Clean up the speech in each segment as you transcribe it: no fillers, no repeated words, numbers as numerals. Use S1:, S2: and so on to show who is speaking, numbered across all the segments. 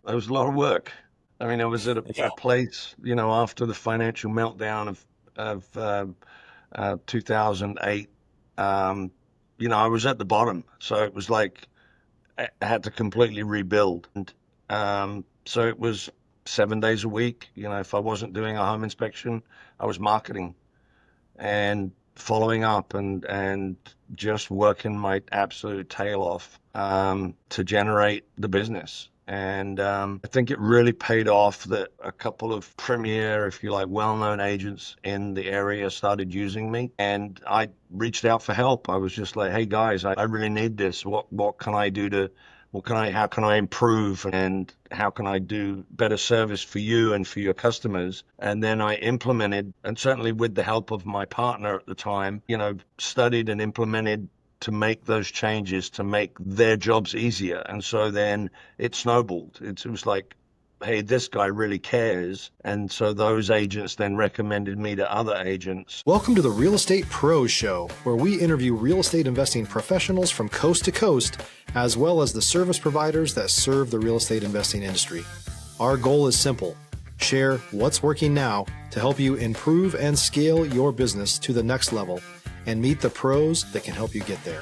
S1: It was a lot of work. I mean, I was at
S2: Yeah.
S1: a place, after the financial meltdown of 2008. Um, I was at the bottom, so it was like I had to completely rebuild. And so it was 7 days a week. If I wasn't doing a home inspection, I was marketing and following up and just working my absolute tail off to generate the business. And I think it really paid off that a couple of premier, if you like, well-known agents in the area started using me, and I reached out for help. I was just like, "Hey guys, I really need this. What can I do to how can I improve, and how can I do better service for you and for your customers?" And then I implemented, and certainly with the help of my partner at the time, studied and implemented to make those changes to make their jobs easier. And so then it snowballed. It was like, hey, this guy really cares. And so those agents then recommended me to other agents.
S2: Welcome to the Real Estate Pros Show, where we interview real estate investing professionals from coast to coast, as well as the service providers that serve the real estate investing industry. Our goal is simple: share what's working now to help you improve and scale your business to the next level and meet the pros that can help you get there.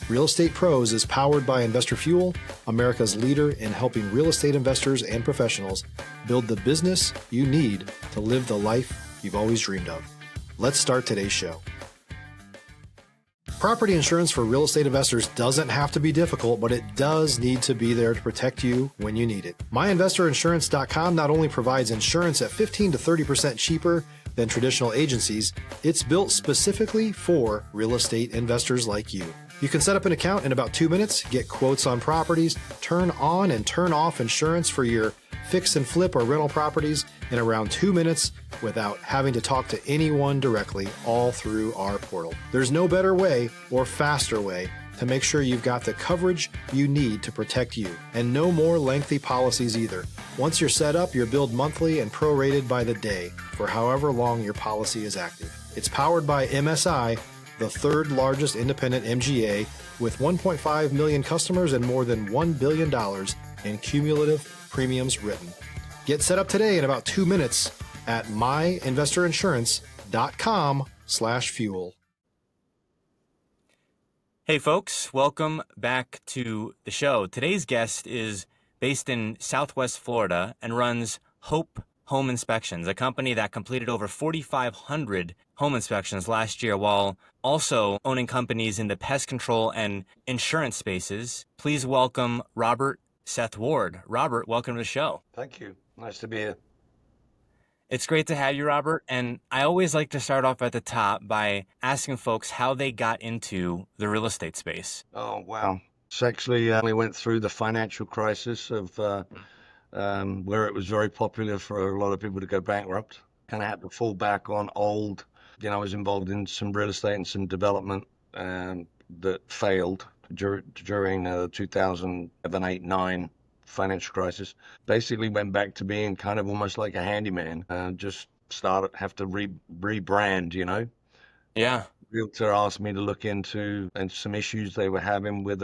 S2: Real Estate Pros is powered by Investor Fuel, America's leader in helping real estate investors and professionals build the business you need to live the life you've always dreamed of. Let's start today's show. Property insurance for real estate investors doesn't have to be difficult, but it does need to be there to protect you when you need it. MyInvestorInsurance.com not only provides insurance at 15 to 30% cheaper than traditional agencies, it's built specifically for real estate investors like you. You can set up an account in about 2 minutes, get quotes on properties, turn on and turn off insurance for your fix and flip or rental properties in around 2 minutes without having to talk to anyone directly, all through our portal. There's no better way or faster way to make sure you've got the coverage you need to protect you, and no more lengthy policies either. Once you're set up, you're billed monthly and prorated by the day for however long your policy is active. It's powered by MSI, the third largest independent MGA, with 1.5 million customers and more than $1 billion in cumulative premiums written. Get set up today in about 2 minutes at myinvestorinsurance.com/fuel.
S3: Hey folks, welcome back to the show. Today's guest is based in Southwest Florida and runs Hope Home Inspections, a company that completed over 4,500 home inspections last year while also owning companies in the pest control and insurance spaces. Please welcome Robert Seth Ward. Robert, welcome to the show.
S1: Thank you. Nice to be here.
S3: It's great to have you, Robert. And I always like to start off at the top by asking folks how they got into the real estate space.
S1: Oh, wow. So actually, we went through the financial crisis of where it was very popular for a lot of people to go bankrupt. Kind of had to fall back on old. I was involved in some real estate and some development that failed during the 2007, 8, 9 financial crisis. Basically went back to being kind of almost like a handyman. Just have to rebrand.
S3: Yeah.
S1: Realtor asked me to look into and some issues they were having with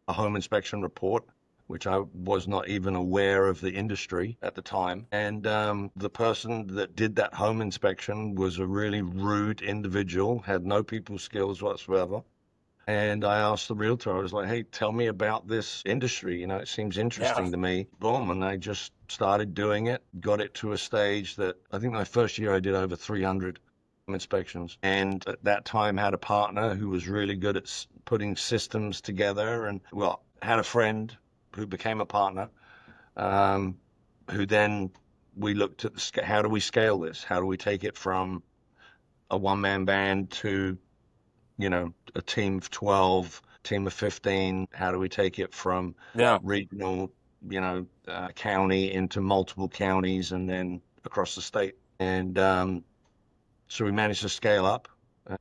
S1: a home inspection report, which I was not even aware of the industry at the time. And the person that did that home inspection was a really rude individual, had no people skills whatsoever. And I asked the realtor, I was like, hey, tell me about this industry. It seems interesting to me. Boom. And I just started doing it, got it to a stage that I think my first year I did over 300 inspections. And at that time had a partner who was really good at putting systems together, and had a friend who became a partner, who then we looked at how do we scale this? How do we take it from a one-man band to a team of 12, team of 15? How do we take it from regional, county into multiple counties and then across the state? And so we managed to scale up.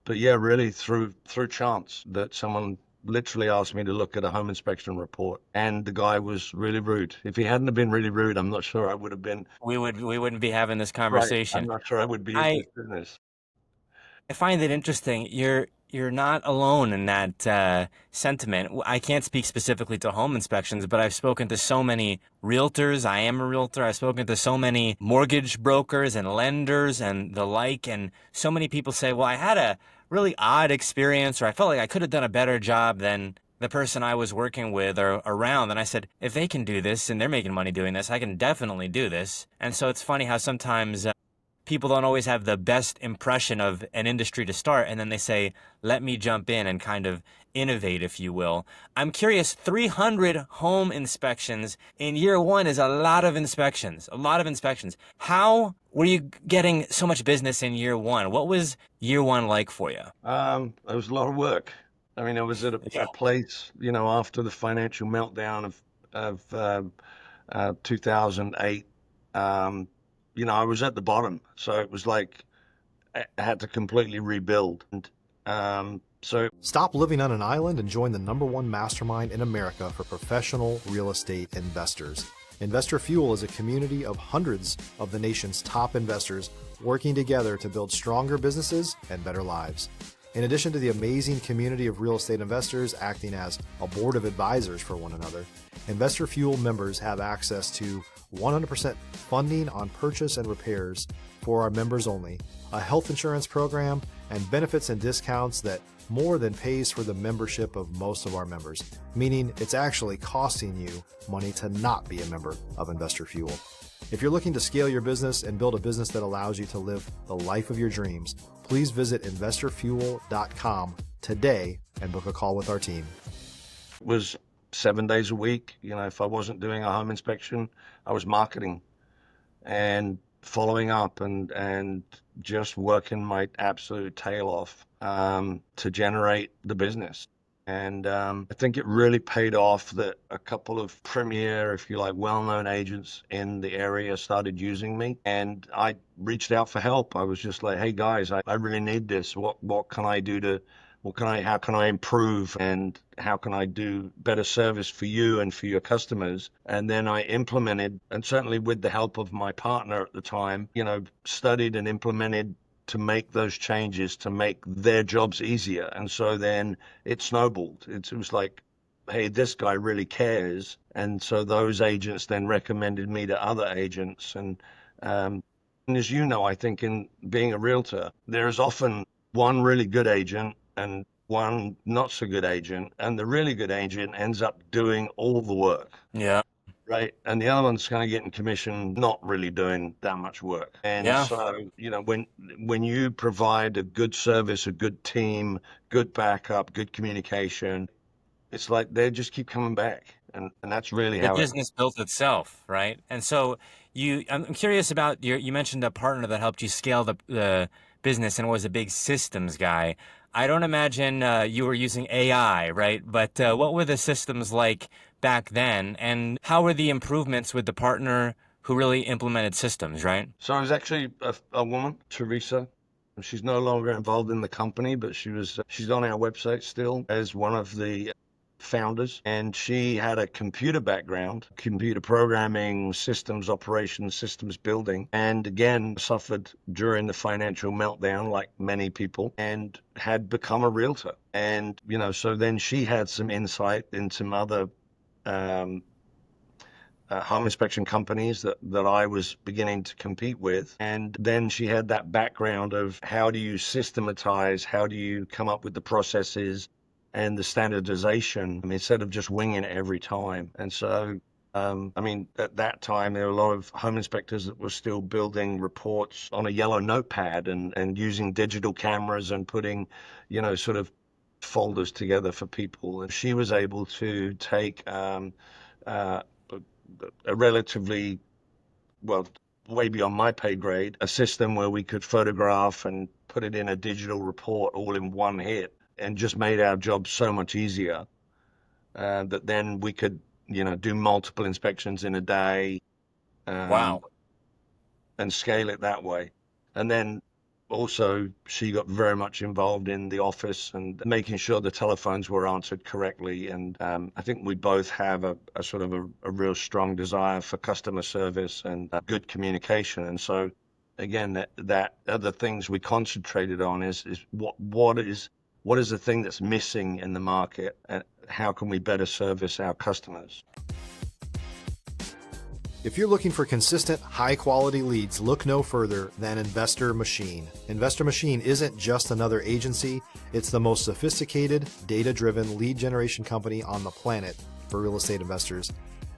S1: But yeah, really through chance that someone literally asked me to look at a home inspection report, and the guy was really rude. If he hadn't have been really rude, I'm not sure I would have been.
S3: We wouldn't be having this
S1: Right.
S3: conversation.
S1: I'm not sure I would be in
S3: I
S1: this business.
S3: I find it interesting. you're not alone in that sentiment. I can't speak specifically to home inspections, but I've spoken to so many realtors. I am a realtor. I've spoken to so many mortgage brokers and lenders and the like, and so many people say, well, I had a really odd experience, or I felt like I could have done a better job than the person I was working with or around. And I said, if they can do this and they're making money doing this, I can definitely do this. And so it's funny how sometimes people don't always have the best impression of an industry to start, and then they say, let me jump in and kind of innovate, if you will. I'm curious, 300 home inspections in year one is a lot of inspections, a lot of inspections. How were you getting so much business in year one? What was year one like for you?
S1: It was a lot of work. I mean, I was at a place, after the financial meltdown of 2008. I was at the bottom, so it was like I had to completely rebuild. And
S2: Stop living on an island and join the #1 mastermind in America for professional real estate investors. Investor Fuel is a community of hundreds of the nation's top investors working together to build stronger businesses and better lives. In addition to the amazing community of real estate investors acting as a board of advisors for one another, Investor Fuel members have access to 100% funding on purchase and repairs for our members only, a health insurance program, and benefits and discounts that more than pays for the membership of most of our members, meaning it's actually costing you money to not be a member of Investor Fuel. If you're looking to scale your business and build a business that allows you to live the life of your dreams, please visit investorfuel.com today and book a call with our team.
S1: it was 7 days a week. If I wasn't doing a home inspection, I was marketing and following up and just working my absolute tail off to generate the business. And I think it really paid off that a couple of premier, if you like, well-known agents in the area started using me, and I reached out for help. I was just like, hey guys, I really need this. What can I do how can I improve, and how can I do better service for you and for your customers? And then I implemented, and certainly with the help of my partner at the time, studied and implemented to make those changes to make their jobs easier. And so then it snowballed. It was like, hey, this guy really cares. And so those agents then recommended me to other agents. And as you know, I think in being a realtor, there is often one really good agent and one not so good agent. And the really good agent ends up doing all the work.
S3: Yeah.
S1: Right. And the other one's kind of getting commission, not really doing that much work. And
S3: Yeah.
S1: so, when you provide a good service, a good team, good backup, good communication, it's like they just keep coming back. And that's really
S3: The
S1: how
S3: business built itself, right? And so I'm curious about you mentioned a partner that helped you scale the business and was a big systems guy. I don't imagine you were using AI, right? But what were the systems like back then, and how were the improvements with the partner who really implemented systems, right?
S1: So I was actually a woman, Teresa. She's no longer involved in the company, but she's on our website still as one of the founders, and she had a computer background, computer programming, systems operations, systems building, and again suffered during the financial meltdown like many people, and had become a realtor. And so then she had some insight into some other home inspection companies that I was beginning to compete with. And then she had that background of how do you systematize, how do you come up with the processes and the standardization instead of just winging it every time. And so, at that time, there were a lot of home inspectors that were still building reports on a yellow notepad and using digital cameras and putting, sort of folders together for people. And she was able to take a relatively, well, way beyond my pay grade, a system where we could photograph and put it in a digital report all in one hit, and just made our job so much easier that then we could, do multiple inspections in a day.
S3: Wow.
S1: And scale it that way. And then also she got very much involved in the office and making sure the telephones were answered correctly. And I think we both have a sort of a real strong desire for customer service and good communication. And so again, that other things we concentrated on is what is what is the thing that's missing in the market, and how can we better service our customers?
S2: If you're looking for consistent, high-quality leads, look no further than Investor Machine. Investor Machine isn't just another agency. It's the most sophisticated, data-driven lead generation company on the planet for real estate investors,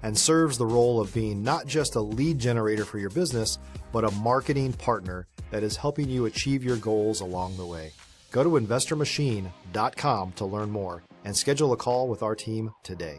S2: and serves the role of being not just a lead generator for your business, but a marketing partner that is helping you achieve your goals along the way. Go to investormachine.com to learn more and schedule a call with our team today.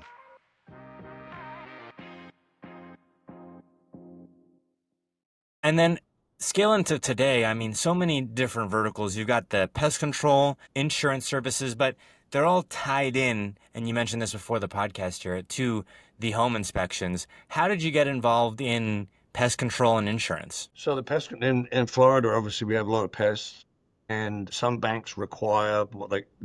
S3: And then scale into today, I mean, so many different verticals. You've got the pest control, insurance services, but they're all tied in, and you mentioned this before the podcast here, to the home inspections. How did you get involved in pest control and insurance?
S1: So the pest in Florida, obviously we have a lot of pests, and some banks require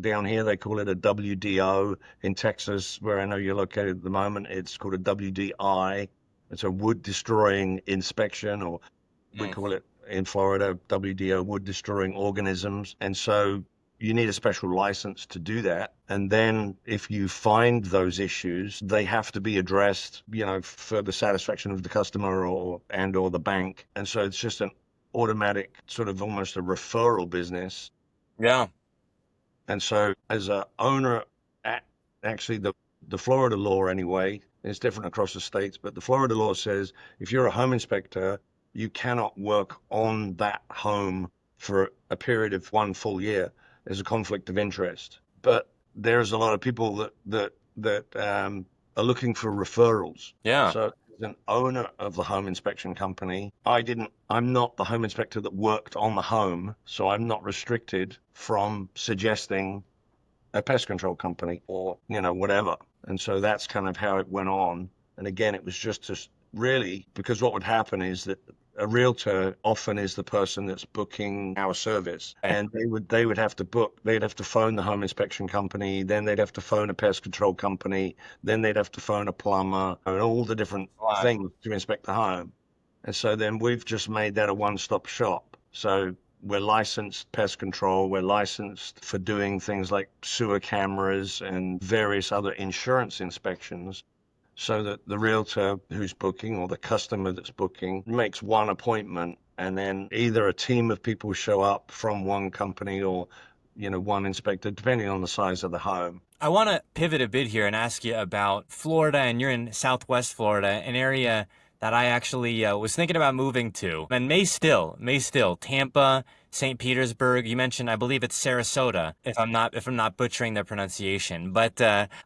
S1: down here they call it a WDO. In Texas, where I know you're located at the moment, it's called a WDI. It's a wood destroying inspection, or we call it in Florida WDO, wood destroying organisms. And so you need a special license to do that. And then if you find those issues, they have to be addressed, for the satisfaction of the customer or the bank. And so it's just an automatic sort of almost a referral business.
S3: Yeah.
S1: And so as a owner, actually the Florida law anyway, it's different across the states, but the Florida law says if you're a home inspector, you cannot work on that home for a period of 1 full year. There's a conflict of interest. But there's a lot of people that are looking for referrals.
S3: Yeah.
S1: So as an owner of the home inspection company, I'm not the home inspector that worked on the home, so I'm not restricted from suggesting a pest control company or, whatever. And so that's kind of how it went on. And again, it was just really, because what would happen is that a realtor often is the person that's booking our service, and they would have to phone the home inspection company, then they'd have to phone a pest control company, then they'd have to phone a plumber, and all the different things to inspect the home. And so then we've just made that a one-stop shop. So we're licensed pest control, we're licensed for doing things like sewer cameras and various other insurance inspections, so that the realtor who's booking or the customer that's booking makes one appointment, and then either a team of people show up from one company or, one inspector, depending on the size of the home.
S3: I want to pivot a bit here and ask you about Florida, and you're in Southwest Florida, an area that I actually was thinking about moving to, and may still, Tampa, St. Petersburg. You mentioned, I believe it's Sarasota, if I'm not butchering the pronunciation. But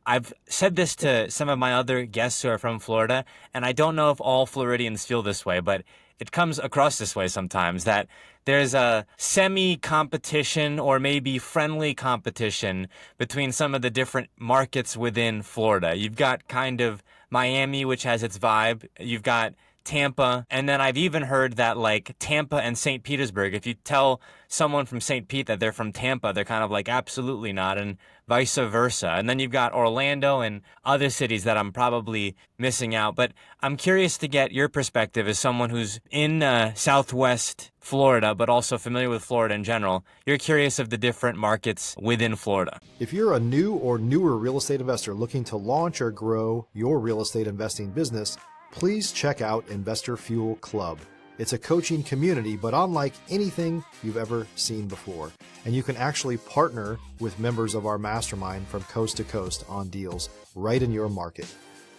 S3: I've said this to some of my other guests who are from Florida, and I don't know if all Floridians feel this way, but it comes across this way sometimes, that there's a semi-competition or maybe friendly competition between some of the different markets within Florida. You've got kind of Miami, which has its vibe. You've got Tampa, and then I've even heard that like Tampa and St. Petersburg, if you tell someone from St. Pete that they're from Tampa, they're kind of like, absolutely not, and vice versa. And then you've got Orlando and other cities that I'm probably missing out. But I'm curious to get your perspective as someone who's in Southwest Florida, but also familiar with Florida in general. You're curious of the different markets within Florida.
S2: If you're a new or newer real estate investor looking to launch or grow your real estate investing business, please check out Investor Fuel Club. It's a coaching community, but unlike anything you've ever seen before. And you can actually partner with members of our mastermind from coast to coast on deals right in your market.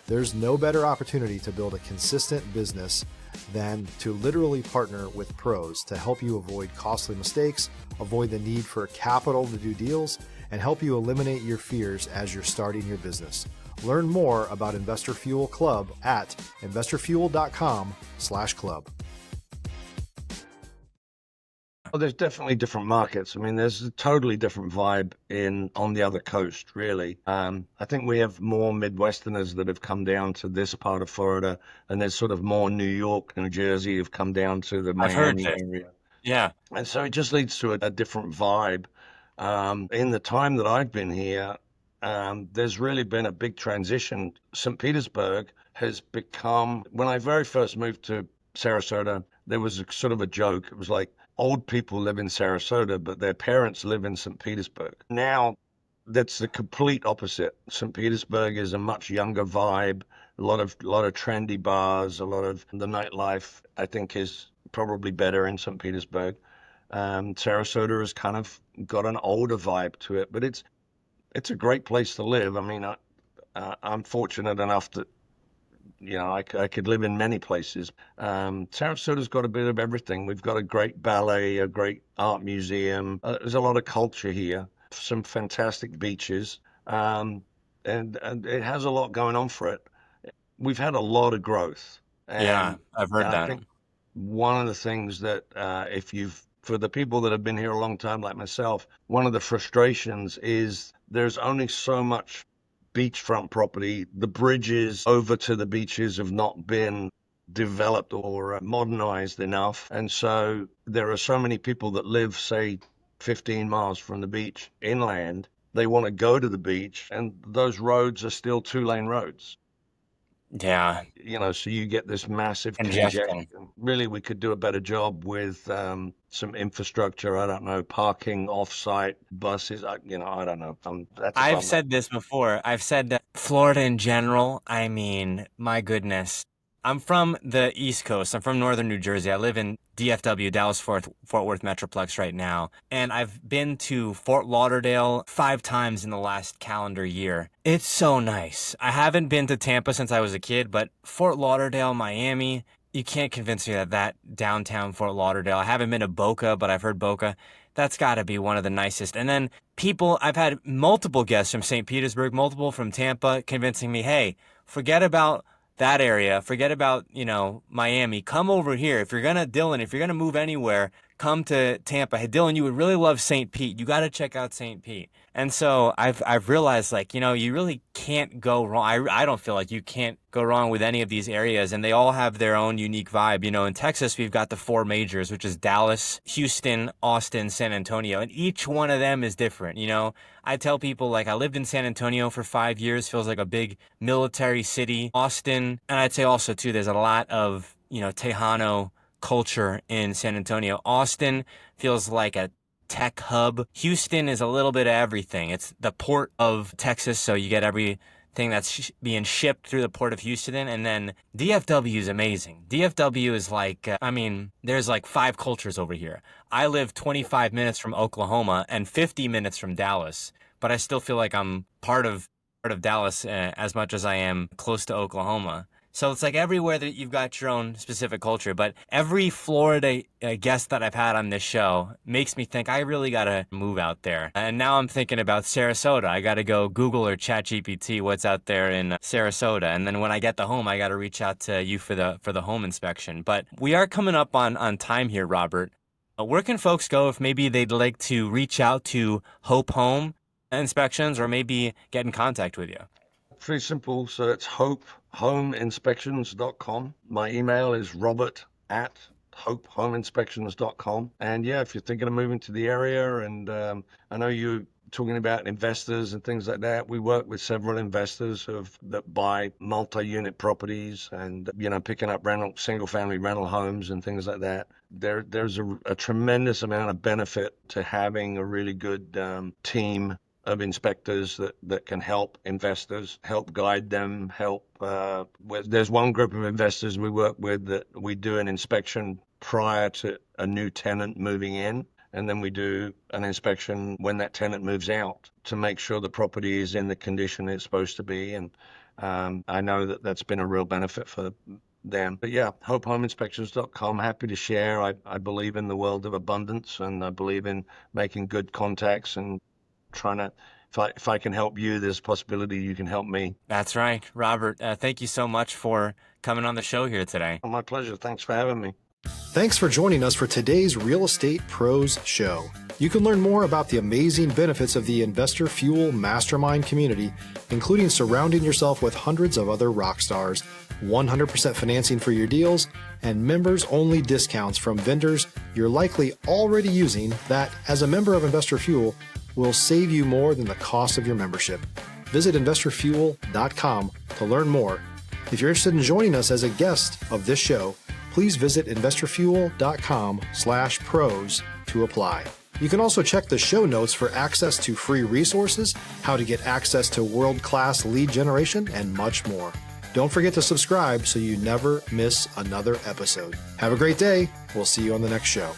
S2: There's no better opportunity to build a consistent business than to literally partner with pros to help you avoid costly mistakes, avoid the need for capital to do deals, and help you eliminate your fears as you're starting your business. Learn more about Investor Fuel Club at investorfuel.com/club.
S1: Well, there's definitely different markets. I mean, there's a totally different vibe on the other coast, really. I think we have more Midwesterners that have come down to this part of Florida, and there's sort of more New York, New Jersey have come down to the Miami area.
S3: Yeah.
S1: And so it just leads to a different vibe. In the time that I've been here, there's really been a big transition. St. Petersburg has become, when I very first moved to Sarasota, there was sort of a joke. It was like, old people live in Sarasota, but their parents live in St. Petersburg. Now, that's the complete opposite. St. Petersburg is a much younger vibe, a lot of trendy bars, a lot of the nightlife, I think, is probably better in St. Petersburg. Sarasota has kind of got an older vibe to it, but it's a great place to live. I mean, I'm fortunate enough that, I could live in many places. Sarasota's got a bit of everything. We've got a great ballet, a great art museum. There's a lot of culture here, some fantastic beaches, and it has a lot going on for it. We've had a lot of growth.
S3: Yeah, I've heard
S1: I
S3: that.
S1: think one of the things that for the people that have been here a long time like myself, one of the frustrations is there's only so much beachfront property. The bridges over to the beaches have not been developed or modernized enough. And so there are so many people that live, say, 15 miles from the beach inland. They want to go to the beach, and those roads are still 2-lane roads.
S3: Yeah.
S1: So you get this massive
S3: Congestion.
S1: congestion. Really, we could do a better job with some infrastructure. I don't know, parking off-site, buses. I don't know.
S3: I've said this before. I've said that Florida in general, I mean, my goodness. I'm from the East Coast. I'm from northern New Jersey. I live in DFW, Dallas-Fort Worth Metroplex right now. And I've been to Fort Lauderdale 5 times in the last calendar year. It's so nice. I haven't been to Tampa since I was a kid, but Fort Lauderdale, Miami, you can't convince me that downtown Fort Lauderdale. I haven't been to Boca, but I've heard Boca. That's got to be one of the nicest. And then I've had multiple guests from St. Petersburg, multiple from Tampa, convincing me, hey, forget about that area, forget about, Miami, come over here. If you're going to move anywhere, come to Tampa. Hey, Dylan, you would really love St. Pete. You got to check out St. Pete. And so I've realized, you really can't go wrong. I don't feel like you can't go wrong with any of these areas, and they all have their own unique vibe. In Texas, we've got the 4 majors, which is Dallas, Houston, Austin, San Antonio, and each one of them is different. I tell people, I lived in San Antonio for 5 years, feels like a big military city. Austin, and I'd say also, too, there's a lot of, Tejano culture in San Antonio. Austin feels like a tech hub. Houston is a little bit of everything. It's the port of Texas, so you get everything that's being shipped through the port of Houston. And then DFW is amazing. DFW is there's 5 cultures over here. I live 25 minutes from Oklahoma and 50 minutes from Dallas, but I still feel like I'm part of Dallas as much as I am close to Oklahoma. So it's like everywhere that you've got your own specific culture, but every Florida guest that I've had on this show makes me think I really got to move out there. And now I'm thinking about Sarasota. I got to go Google or ChatGPT what's out there in Sarasota. And then when I get the home, I got to reach out to you for the home inspection. But we are coming up on time here, Robert. Where can folks go if maybe they'd like to reach out to Hope Home Inspections or maybe get in contact with you?
S1: Pretty simple. So it's hopehomeinspections.com. My email is robert@hopehomeinspections.com. And yeah, if you're thinking of moving to the area, and I know you're talking about investors and things like that, we work with several investors that buy multi-unit properties and, picking up single-family rental homes and things like that. There's a tremendous amount of benefit to having a really good team of inspectors that can help investors, help guide them, there's one group of investors we work with that we do an inspection prior to a new tenant moving in, and then we do an inspection when that tenant moves out to make sure the property is in the condition it's supposed to be. And I know that's been a real benefit for them. But yeah, hopehomeinspections.com. Happy to share. I believe in the world of abundance, and I believe in making good contacts and trying to, if I can help you, there's a possibility you can help me.
S3: That's right. Robert, thank you so much for coming on the show here today.
S1: My pleasure. Thanks for having me.
S2: Thanks for joining us for today's Real Estate Pros Show. You can learn more about the amazing benefits of the Investor Fuel Mastermind community, including surrounding yourself with hundreds of other rock stars, 100% financing for your deals, and members-only discounts from vendors you're likely already using that, as a member of Investor Fuel, will save you more than the cost of your membership. Visit investorfuel.com to learn more. If you're interested in joining us as a guest of this show, please visit investorfuel.com/pros to apply. You can also check the show notes for access to free resources, how to get access to world-class lead generation, and much more. Don't forget to subscribe so you never miss another episode. Have a great day. We'll see you on the next show.